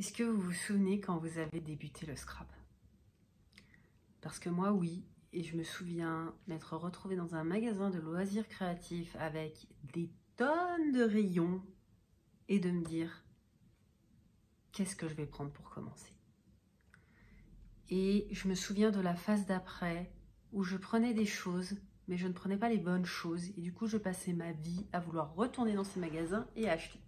Est-ce que vous vous souvenez quand vous avez débuté le scrap? Parce que moi, oui, et je me souviens m'être retrouvée dans un magasin de loisirs créatifs avec des tonnes de rayons et de me dire qu'est-ce que je vais prendre pour commencer? Et je me souviens de la phase d'après où je prenais des choses, mais je ne prenais pas les bonnes choses. Et du coup, je passais ma vie à vouloir retourner dans ces magasins et acheter.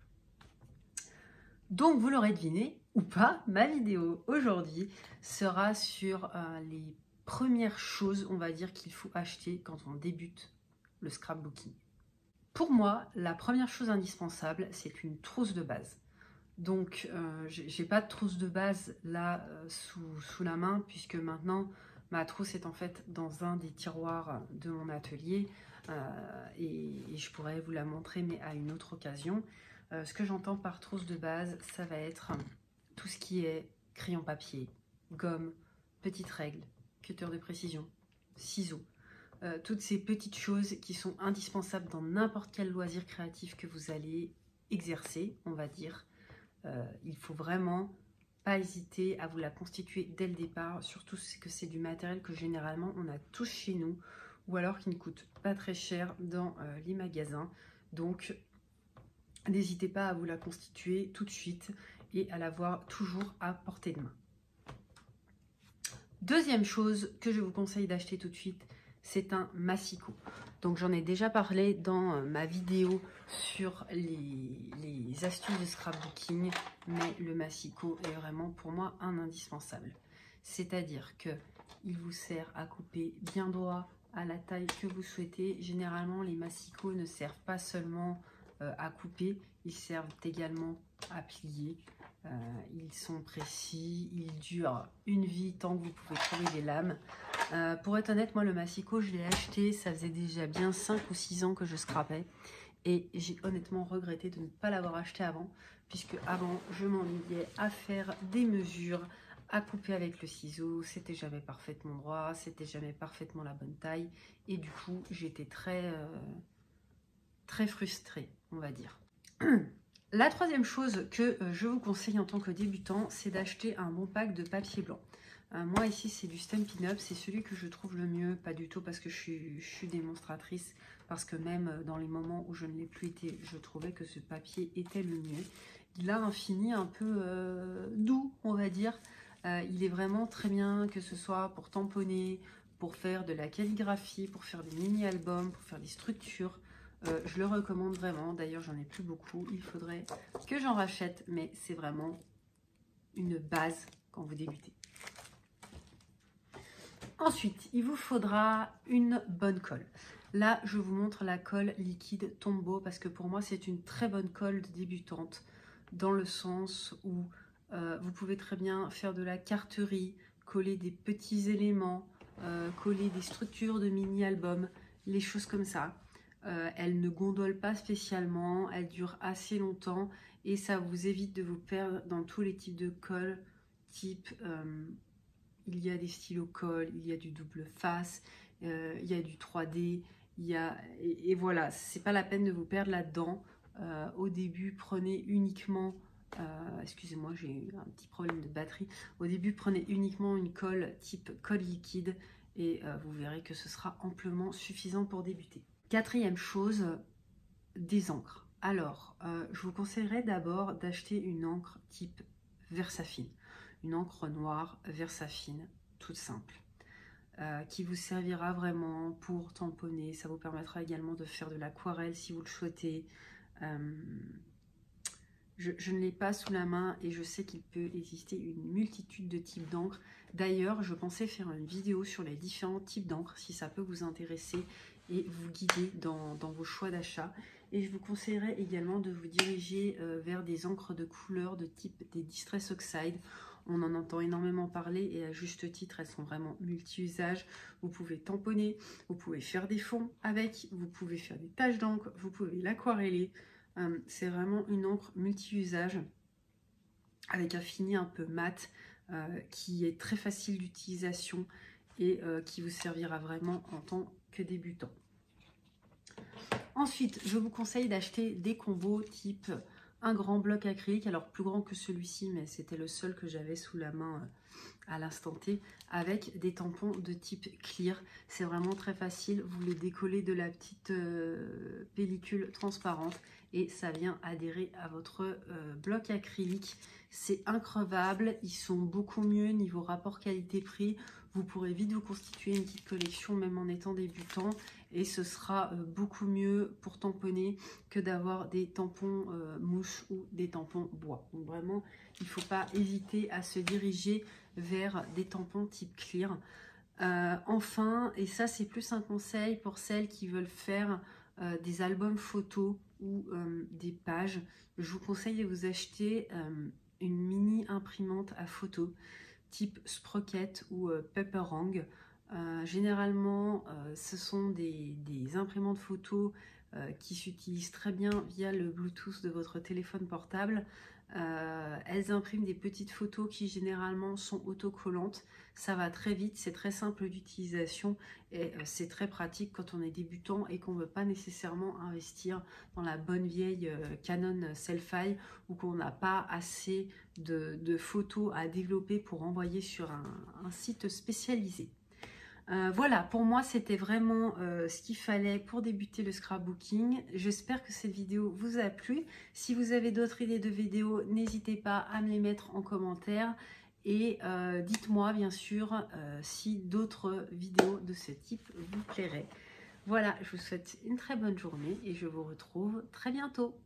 Donc, vous l'aurez deviné, ou pas, ma vidéo aujourd'hui sera sur les premières choses, on va dire, qu'il faut acheter quand on débute le scrapbooking. Pour moi, la première chose indispensable, c'est une trousse de base. Donc, j'ai pas de trousse de base là sous la main, puisque maintenant, ma trousse est en fait dans un des tiroirs de mon atelier et je pourrais vous la montrer, mais à une autre occasion. Ce que j'entends par trousse de base, ça va être tout ce qui est crayon papier, gomme, petites règles, cutter de précision, ciseaux. Toutes ces petites choses qui sont indispensables dans n'importe quel loisir créatif que vous allez exercer, on va dire. Il faut vraiment pas hésiter à vous la constituer dès le départ, surtout que c'est du matériel que généralement on a tous chez nous ou alors qui ne coûte pas très cher dans les magasins. Donc n'hésitez pas à vous la constituer tout de suite et à l'avoir toujours à portée de main. Deuxième chose que je vous conseille d'acheter tout de suite, c'est un massicot. Donc j'en ai déjà parlé dans ma vidéo sur les astuces de scrapbooking, mais le massicot est vraiment pour moi un indispensable. C'est-à-dire que il vous sert à couper bien droit à la taille que vous souhaitez. Généralement, les massicots ne servent pas seulement à couper, ils servent également à plier. Ils sont précis, ils durent une vie tant que vous pouvez trouver des lames. Pour être honnête, moi le massicot je l'ai acheté, ça faisait déjà bien 5 ou 6 ans que je scrapais et j'ai honnêtement regretté de ne pas l'avoir acheté avant, puisque avant je m'ennuyais à faire des mesures, à couper avec le ciseau, c'était jamais parfaitement droit, c'était jamais parfaitement la bonne taille et du coup j'étais très frustrée, on va dire. La troisième chose que je vous conseille en tant que débutant, c'est d'acheter un bon pack de papier blanc. Moi ici c'est du Stampin' Up, c'est celui que je trouve le mieux, pas du tout parce que je suis démonstratrice, parce que même dans les moments où je ne l'ai plus été, je trouvais que ce papier était le mieux. Il a un fini un peu doux, on va dire. Il est vraiment très bien, que ce soit pour tamponner, pour faire de la calligraphie, pour faire des mini-albums, pour faire des structures. Je le recommande vraiment, d'ailleurs j'en ai plus beaucoup, il faudrait que j'en rachète, mais c'est vraiment une base quand vous débutez. Ensuite, il vous faudra une bonne colle. Là, je vous montre la colle liquide Tombow parce que pour moi, c'est une très bonne colle de débutante dans le sens où vous pouvez très bien faire de la carterie, coller des petits éléments, coller des structures de mini-albums, les choses comme ça. Elle ne gondole pas spécialement, elle dure assez longtemps et ça vous évite de vous perdre dans tous les types de colle, type il y a des stylos colle, il y a du double face, il y a du 3D, et voilà, c'est pas la peine de vous perdre là-dedans. Au début, prenez uniquement, excusez-moi, j'ai eu un petit problème de batterie. Au début, prenez uniquement une colle type colle liquide et vous verrez que ce sera amplement suffisant pour débuter. Quatrième chose, des encres. Alors, je vous conseillerais d'abord d'acheter une encre type Versafine. Une encre noire Versafine, toute simple, qui vous servira vraiment pour tamponner. Ça vous permettra également de faire de l'aquarelle si vous le souhaitez. Je ne l'ai pas sous la main et je sais qu'il peut exister une multitude de types d'encre. D'ailleurs, je pensais faire une vidéo sur les différents types d'encre si ça peut vous intéresser et vous guider dans vos choix d'achat. Et je vous conseillerais également de vous diriger vers des encres de couleur de type des Distress Oxide. On en entend énormément parler et à juste titre, elles sont vraiment multi-usages. Vous pouvez tamponner, vous pouvez faire des fonds avec, vous pouvez faire des taches d'encre, vous pouvez l'aquareller. C'est vraiment une encre multi-usage avec un fini un peu mat qui est très facile d'utilisation et qui vous servira vraiment en tant que débutant. Ensuite, je vous conseille d'acheter des combos type un grand bloc acrylique, alors plus grand que celui-ci, mais c'était le seul que j'avais sous la main à l'instant T, avec des tampons de type clear. C'est vraiment très facile, vous les décollez de la petite pellicule transparente et ça vient adhérer à votre bloc acrylique. C'est increvable, ils sont beaucoup mieux niveau rapport qualité-prix. Vous pourrez vite vous constituer une petite collection même en étant débutant et ce sera beaucoup mieux pour tamponner que d'avoir des tampons mouche ou des tampons bois. Donc vraiment, il ne faut pas hésiter à se diriger vers des tampons type clear. Enfin, et ça c'est plus un conseil pour celles qui veulent faire des albums photos ou des pages, je vous conseille de vous acheter une mini imprimante à photos type Sprocket ou Pepperang. Généralement, ce sont des imprimantes photos qui s'utilisent très bien via le Bluetooth de votre téléphone portable. Elles impriment des petites photos qui généralement sont autocollantes. Ça va très vite, c'est très simple d'utilisation et c'est très pratique quand on est débutant et qu'on ne veut pas nécessairement investir dans la bonne vieille Canon Selfie ou qu'on n'a pas assez de photos à développer pour envoyer sur un site spécialisé. Voilà, pour moi, c'était vraiment ce qu'il fallait pour débuter le scrapbooking. J'espère que cette vidéo vous a plu. Si vous avez d'autres idées de vidéos, n'hésitez pas à me les mettre en commentaire. Et dites-moi, bien sûr, si d'autres vidéos de ce type vous plairaient. Voilà, je vous souhaite une très bonne journée et je vous retrouve très bientôt.